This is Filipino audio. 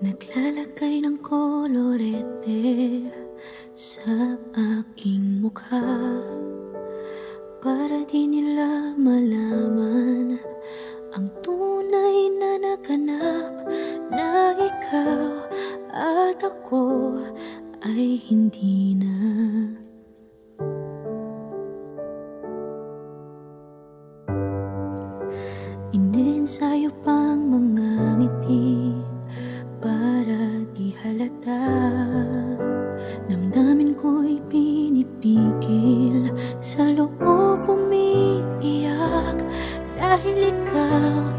Naglalagay ng kolorete sa aking mukha para di nila malaman ang tunay na naganap, na ikaw at ako ay hindi na. Iniensayo pang mga ngiti para di halata. Damdamin ko'y pinipigil, sa loob umiiyak dahil ikaw